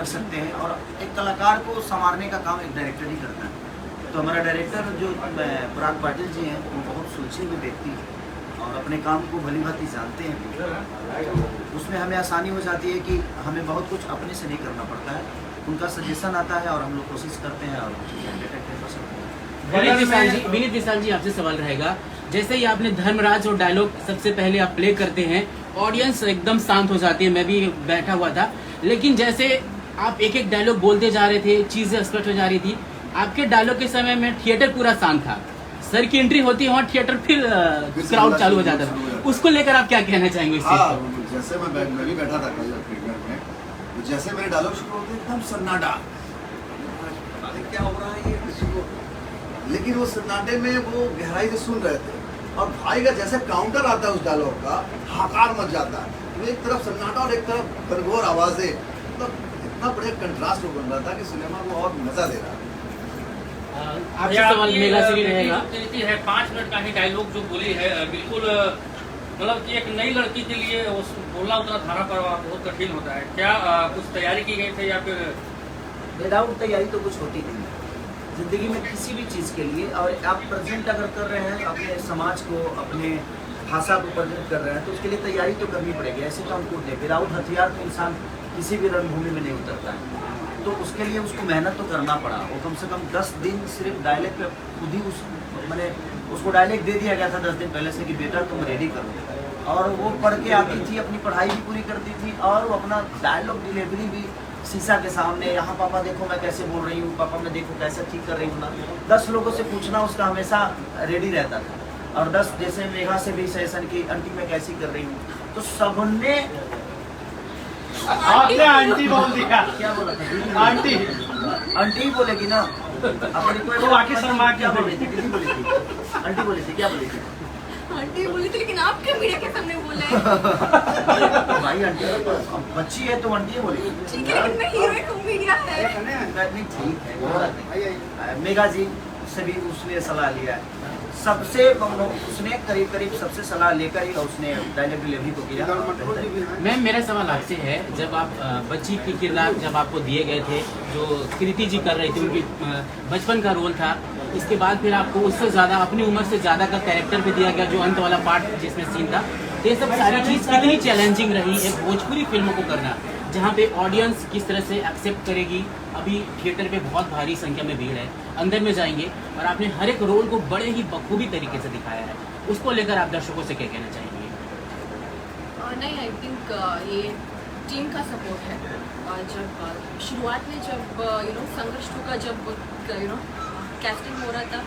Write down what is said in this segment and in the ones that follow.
कर सकते हैं। और एक कलाकार को संवारने का काम एक डायरेक्टर ही करता है। तो हमारा डायरेक्टर जो पराग पाटिल जी हैं, वो बहुत सुलझे हुए व्यक्ति और अपने काम को भली भांति जानते हैं। तो उसमें हमें आसानी हो जाती है कि हमें बहुत कुछ अपने से नहीं करना पड़ता है, उनका सजेशन आता है और हम लोग कोशिश करते हैं और विनीत विशाल जी, आपसे सवाल रहेगा, जैसे ही आपने धर्मराज और डायलॉग सबसे पहले आप प्ले करते हैं, ऑडियंस एकदम शांत हो जाती है, मैं भी बैठा हुआ था, लेकिन जैसे आप एक एक डायलॉग बोलते जा रहे थे, चीजें स्पष्ट हो जा रही थी, आपके डायलॉग के समय में थिएटर पूरा शांत था। सर की एंट्री होती है वहाँ थिएटर फिर क्राउड चालू हो जाता था, उसको लेकर आप क्या कहना चाहेंगे इस चीज को? जैसे मैं भी बैठा था कल प्रीमियर में, तो जैसे मेरे डायलॉग शुरू होते एकदम सन्नाटा, क्या हो रहा है ये किसी को, लेकिन वो सन्नाटे में वो गहराई से सुन रहे थे और भाई का जैसे काउंटर आता है उस डायलॉग का, हाकार मच जाता है। तो एक तरफ सन्नाटा और एक तरफ गनगोर आवाजें, मतलब इतना बढ़िया कंट्रास्ट बन रहा था कि सिनेमा को और मजा दे रहा है। आपसे सवाल मेगा से भी रहेगा। 5 मिनट का ही डायलॉग जो बोली है, बिल्कुल मतलब कि एक नई लड़की के लिए बोलना उतना धारा पर बहुत कठिन होता है। क्या कुछ तैयारी की गई थी या फिर? विदाउट तैयारी तो कुछ होती नहीं जिंदगी में किसी भी चीज़ के लिए। और आप प्रेजेंट अगर कर रहे हैं अपने समाज को, अपने भाषा को प्रेजेंट कर रहे हैं, तो उसके लिए तैयारी तो करनी पड़ेगी। ऐसे तो हम खुद नहीं, विदाउट हथियार तो इंसान किसी भी रणभूमि में नहीं उतरता है। तो उसके लिए उसको मेहनत तो करना पड़ा। वो कम से कम 10 दिन सिर्फ डायलेक्ट पे खुद ही मैंने उसको डायलेक्ट दे दिया गया था 10 दिन पहले से कि बेटा तुम रेडी करो, और वो पढ़ के आती थी, अपनी पढ़ाई भी पूरी करती थी और वो अपना डायलॉग डिलीवरी भी शीशा के सामने, यहाँ पापा देखो मैं कैसे बोल रही हूँ, पापा मैं देखो कैसे ठीक कर रही हूँ ना, 10 लोगों से पूछना उसका हमेशा रेडी रहता था। और 10 जैसे मेघा से भी सेशन की, आंटी मैं कैसी कर रही हूँ, तो सबने आपने आंटी बोल दिया। क्या बोला था? आंटी आंटी बोलेगी ना अपनी कोई तो आके शर्मा क्या बोली थी? दीदी बोली थी, आंटी बोली थी, क्या बोली थी? आंटी बोली थी, लेकिन आपके मीडिया के सामने बोले। भाई आंटी बच्ची है तो आंटी बोली। ठीक है, लेकिन मैं हीरोइन हूँ, मीडिया है। नहीं ठीक है, कोई बात नहीं। मेघा जी से भी उसने सलाह लिया है, सबसे उसने करीब सबसे सलाह लेकर ही उसने डायलॉग डिलीवरी को किया। मैम, मेरा सवाल आपसे है, जब आप बच्ची की किरदार जब आपको दिए गए थे, जो कृति जी कर रही थी, उनकी बचपन का रोल था, इसके बाद फिर आपको उससे ज़्यादा, अपनी उम्र से ज़्यादा का कैरेक्टर भी दिया गया, जो अंत वाला पार्ट जिसमें सीन था, तो ये सब सारी चीज़ कितनी चैलेंजिंग रही एक भोजपुरी फिल्मों को करना, जहाँ पे ऑडियंस किस तरह से एक्सेप्ट करेगी? अभी थिएटर पे बहुत भारी संख्या में भीड़ है, अंदर में जाएंगे और आपने हर एक रोल को बड़े ही बखूबी तरीके से दिखाया है, उसको लेकर आप दर्शकों से क्या कहना चाहेंगे? नहीं, आई थिंक ये टीम का सपोर्ट है। जब शुरुआत में जब संघर्ष 2 का जब कैस्टिंग हो रहा था,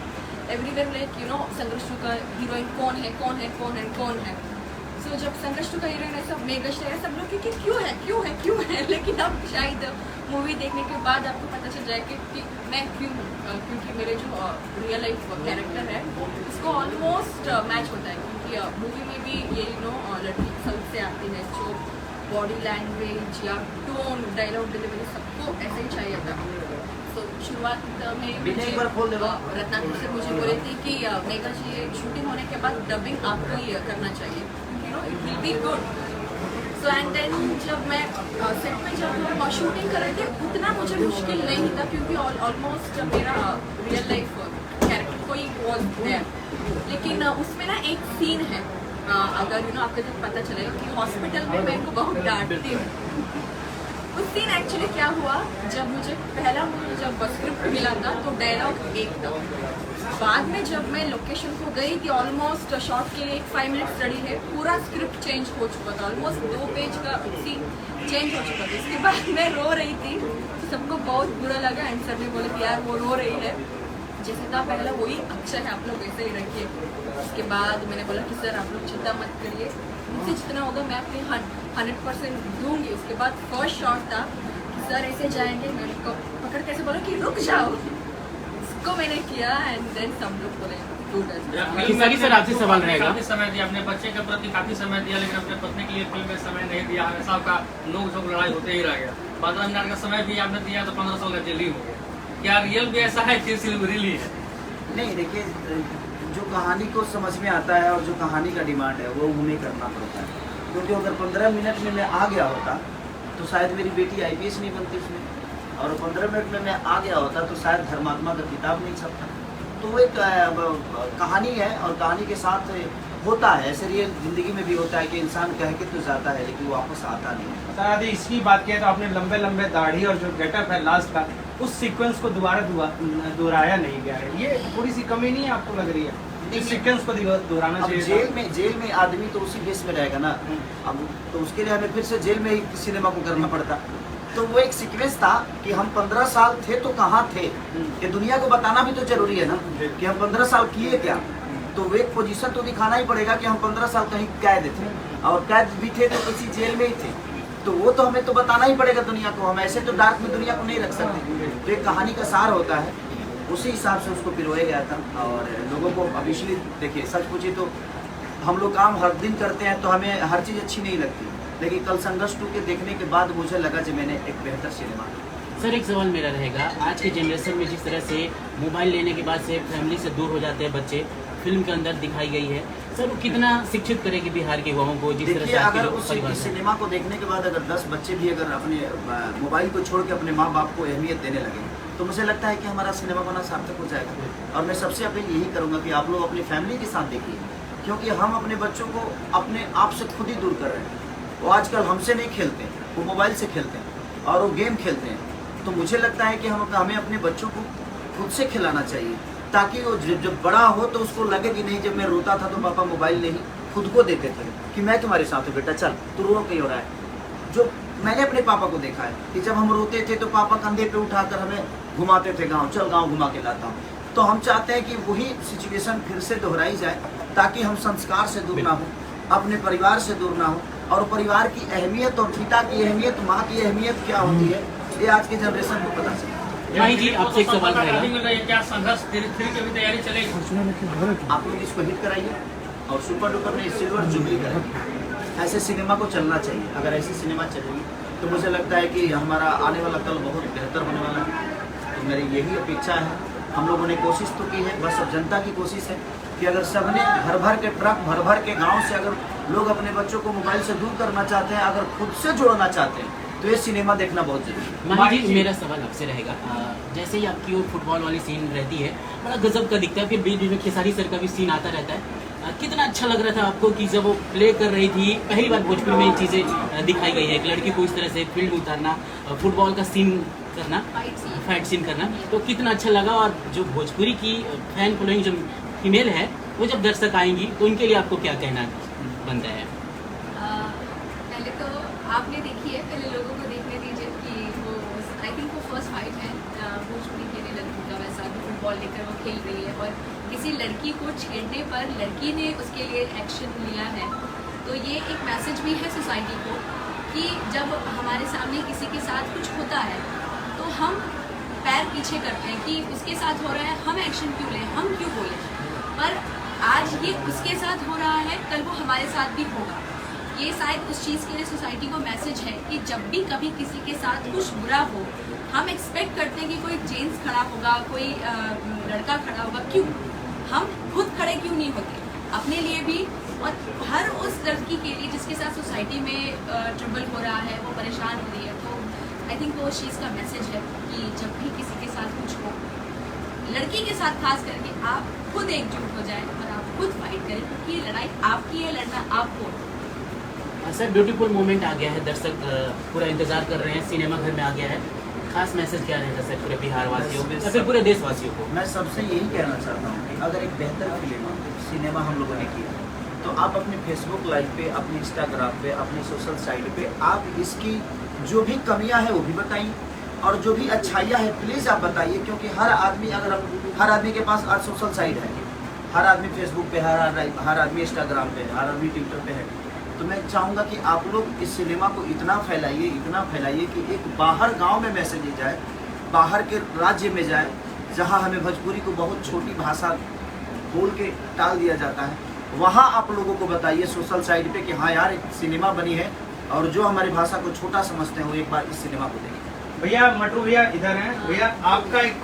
एवरीवेयर लाइक संघर्ष 2 का हीरोइन कौन है कौन है कौन है कौन है। सो जब संघर्ष 2 का हीरोइन है, सब मेगा है, सब लोग कि क्यों है, लेकिन अब शायद मूवी देखने के बाद आपको पता चल जाए कि मैं क्यों हूँ, क्योंकि मेरे जो रियल लाइफ कैरेक्टर है उसको ऑलमोस्ट मैच होता है। क्योंकि मूवी में भी ये लड़की सब से आती है, जो बॉडी लैंग्वेज या टोन, डायलॉग डिलीवरी सबको ऐसे ही चाहिए था। तो शुरुआत में रत्नाकर से मुझे बोले थे कि मेगा जी शूटिंग होने के बाद डबिंग आपको ही करना चाहिए, it will be good. So and then जब मैं सेट में जब शूटिंग कर रहे थे, उतना मुझे मुश्किल नहीं था, क्योंकि ऑलमोस्ट मेरा रियल लाइफ कैरेक्टर कोई वॉज देयर। लेकिन उसमें ना एक सीन है, अगर आपको जब पता चलेगा कि हॉस्पिटल में मैं इनको बहुत डांटती हूँ। उस दिन एक्चुअली क्या हुआ, जब मुझे जब स्क्रिप्ट मिला था तो डायलॉग एक था, बाद में जब मैं लोकेशन को गई थी, ऑलमोस्ट शॉट के लिए 5 मिनट स्टडी है, पूरा स्क्रिप्ट चेंज हो चुका था, ऑलमोस्ट 2 पेज का सीन चेंज हो चुका था। इसके बाद मैं रो रही थी, तो सबको बहुत बुरा लगा एंड सर ने बोला कि यार वो रो रही है, जैसे था पहला वही अच्छा है, आप लोग वैसे ही रखिए। उसके बाद मैंने बोला कि सर आप लोग चिंता मत करिए, मुझसे जितना होगा मैं अपनी 100% दूंगी। उसके बाद फर्स्ट शॉट था कि सर ऐसे जाएंगे, मैं उनको पकड़ कैसे बोला कि रुक जाओ, उसको मैंने किया एंड देन सब लोग बोले सर आपसे सवाल रहेगा। काफी समय दिया अपने बच्चे के प्रति, काफी समय दिया, लेकिन अपने पत्नी के लिए फिल्म में समय नहीं दिया, हमेशा का नोक-झोंक लड़ाई होते ही रह गया। 15 मिनट का समय भी आपने दिया तो 1500 का जेल ही हो गया। क्या रियल भी ऐसा है कि सिर्फ रियल ही है? नहीं, देखिए जो कहानी को समझ में आता है और जो कहानी का डिमांड है वो उन्हें करना पड़ता है, क्योंकि अगर 15 मिनट में मैं आ गया होता तो शायद मेरी बेटी IPS नहीं बनती उसमें, और 15 मिनट में मैं आ गया होता तो शायद धर्मात्मा का किताब नहीं छपता। तो वो एक कहानी है, और कहानी के साथ होता है, ऐसे रियल जिंदगी में भी होता है कि इंसान कह के तो जाता है लेकिन वो वापस आता नहीं। सर यदि इसकी बात किया तो आपने लंबे लंबे दाढ़ी और जो गेटअप है लास्ट का, उस सीक्वेंस को दोबारा दोहराया नहीं गया है, ये थोड़ी सी कमी नहीं आपको लग रही है? इस सीक्वेंस को दोहराना अब चाहिए। जेल में आदमी तो उसी बेस में रहेगा ना, अब तो उसके लिए हमें फिर से जेल में ही सिनेमा को करना पड़ता। तो वो एक सीक्वेंस था कि हम 15 साल थे तो कहाँ थे, कि दुनिया को बताना भी तो जरूरी है ना कि हम 15 साल किए क्या। तो वो एक पोजीशन तो दिखाना ही पड़ेगा कि हम 15 साल कहीं कैद थे, और कैद भी थे तो किसी जेल में ही थे, तो वो तो हमें तो बताना ही पड़ेगा दुनिया को। हम ऐसे तो डार्क में दुनिया को नहीं रख सकते। तो एक कहानी का सार होता है, उसी हिसाब से उसको पिरोया गया था। और लोगों को अब इसलिए देखिए, सच पूछिए तो हम लोग काम हर दिन करते हैं तो हमें हर चीज़ अच्छी नहीं लगती, लेकिन कल संघर्ष 2 के देखने के बाद मुझे लगा कि मैंने एक बेहतर सिनेमा। सर एक सवाल मेरा रहेगा, आज के जनरेशन में जिस तरह से मोबाइल लेने के बाद से फैमिली से दूर हो जाते हैं बच्चे, फिल्म के अंदर दिखाई गई है, सर वो कितना शिक्षित करेगी बिहार के युवाओं को? जिस तरह देखिए, से आज के अगर लोग उस परिवार हैं। सिनेमा को देखने के बाद अगर 10 बच्चे भी अगर अपने मोबाइल को छोड़ के अपने माँ बाप को अहमियत देने लगे, तो मुझे लगता है कि हमारा सिनेमा बना सार्थक हो जाएगा। और मैं सबसे अपील यही करूँगा कि आप लोग अपनी फैमिली के साथ देखिए, क्योंकि हम अपने बच्चों को अपने आप से खुद ही दूर कर रहे हैं। वो आजकल हमसे नहीं खेलते, वो मोबाइल से खेलते हैं और वो गेम खेलते हैं। तो मुझे लगता है कि हमें अपने बच्चों को खुद से खिलाना चाहिए, ताकि वो जब बड़ा हो तो उसको लगे कि नहीं, जब मैं रोता था तो पापा मोबाइल नहीं खुद को देते थे, कि मैं तुम्हारे साथ हूँ बेटा, चल तू रो क्यों हो रहा है। जो मैंने अपने पापा को देखा है कि जब हम रोते थे तो पापा कंधे पे उठाकर हमें घुमाते थे गाँव, चल गाँव घुमा के लाता हूँ। तो हम चाहते हैं कि वही सिचुएशन फिर से दोहराई जाए, ताकि हम संस्कार से दूर ना हो, अपने परिवार से दूर ना हो, और परिवार की अहमियत और पिता की अहमियत, माँ की अहमियत क्या होती है, ये आज की जनरेशन को पता चले। माही जी, आपसे एक सवाल रहेगा। मिल रही है क्या संघर्ष 3 की भी तैयारी चलेगी? आप लोग इसको हिट कराइए और सुपर डुपर ने सिल्वर जुबली कराइए। ऐसे सिनेमा को चलना चाहिए। अगर ऐसी सिनेमा चलेगी तो मुझे लगता है कि हमारा आने वाला कल बहुत बेहतर होने वाला है। तो मेरी यही अपेक्षा है। हम लोगों ने कोशिश तो की है, बस अब जनता की कोशिश है कि अगर सबने भर भर के ट्रक, भर भर के गाँव से अगर लोग अपने बच्चों को मोबाइल से दूर करना चाहते हैं, अगर खुद से जोड़ना चाहते हैं, तो ये सिनेमा देखना बहुत जरूरी है। माही जी, मेरा सवाल आपसे रहेगा, जैसे ही आपकी वो फुटबॉल वाली सीन रहती है, बड़ा गजब का दिखता है, फिर बीच बीच में खेसारी सर का भी सीन आता रहता है। कितना अच्छा लग रहा था आपको कि जब वो प्ले कर रही थी, पहली बार भोजपुरी में ये चीज़ें दिखाई गई है, एक लड़की को इस तरह से फील्ड में उतारना, फुटबॉल का सीन करना, फाइट सीन करना, तो कितना अच्छा लगा। और जो भोजपुरी की फैन फॉलोइंग जो फीमेल है, वो जब दर्शक आएंगी तो उनके लिए आपको क्या कहना बनता है? पहले तो आपने देखी है, पहले लोगों को देखने दीजिए कि वो आई थिंक वो फर्स्ट फाइट है भोजपुरी खेलने लड़की का, वैसा फुटबॉल लेकर वो खेल रही है, और किसी लड़की को छेड़ने पर लड़की ने उसके लिए एक्शन लिया है। तो ये एक मैसेज भी है सोसाइटी को कि जब हमारे सामने किसी के साथ कुछ होता है तो हम पैर पीछे करते हैं कि उसके साथ हो रहा है, हम एक्शन क्यों लें, हम क्यों बोलें। पर आज ये उसके साथ हो रहा है, कल वो हमारे साथ भी होगा। ये शायद उस चीज़ के लिए सोसाइटी को मैसेज है कि जब भी कभी किसी के साथ कुछ बुरा हो, हम एक्सपेक्ट करते हैं कि कोई जेंट्स खड़ा होगा, कोई लड़का खड़ा होगा, क्यों हम खुद खड़े क्यों नहीं होते अपने लिए भी, और हर उस लड़की के लिए जिसके साथ सोसाइटी में ट्रबल हो रहा है, वो परेशान हो रही है। तो आई थिंक वो उस चीज़ का मैसेज है कि जब भी किसी के साथ कुछ हो, लड़की के साथ खास करके आप खुद एकजुट हो जाएं और आप खुद फाइट करें, क्योंकि ये लड़ाई आपकी है, लड़ना आपको। सर ब्यूटीफुल मोमेंट आ गया है, दर्शक पूरा इंतजार कर रहे हैं, सिनेमा घर में आ गया है, खास मैसेज क्या रहेगा सर पूरे बिहार वासियों को या फिर पूरे देशवासियों को? मैं सबसे यही कहना चाहता हूँ कि अगर एक बेहतर सिनेमा हम लोगों ने किया तो आप अपने फेसबुक लाइव पे, अपने इंस्टाग्राम पे, अपनी सोशल साइट पे आप इसकी जो भी कमियां हैं वो भी बताइए, और जो भी अच्छाइयाँ हैं प्लीज़ आप बताइए। क्योंकि हर आदमी के पास आज सोशल साइट है, हर आदमी फेसबुक पे, हर आदमी इंस्टाग्राम पे, हर आदमी ट्विटर पे है। तो मैं चाहूँगा कि आप लोग इस सिनेमा को इतना फैलाइए कि एक बाहर गांव में मैसेज जाए, बाहर के राज्य में जाए, जहां हमें भोजपुरी को बहुत छोटी भाषा बोल के टाल दिया जाता है, वहां आप लोगों को बताइए सोशल साइट पे कि हाँ यार एक सिनेमा बनी है, और जो हमारी भाषा को छोटा समझते हैं वो एक बार इस सिनेमा को देखें। भैया मटरू भैया इधर हैं। भैया आपका एक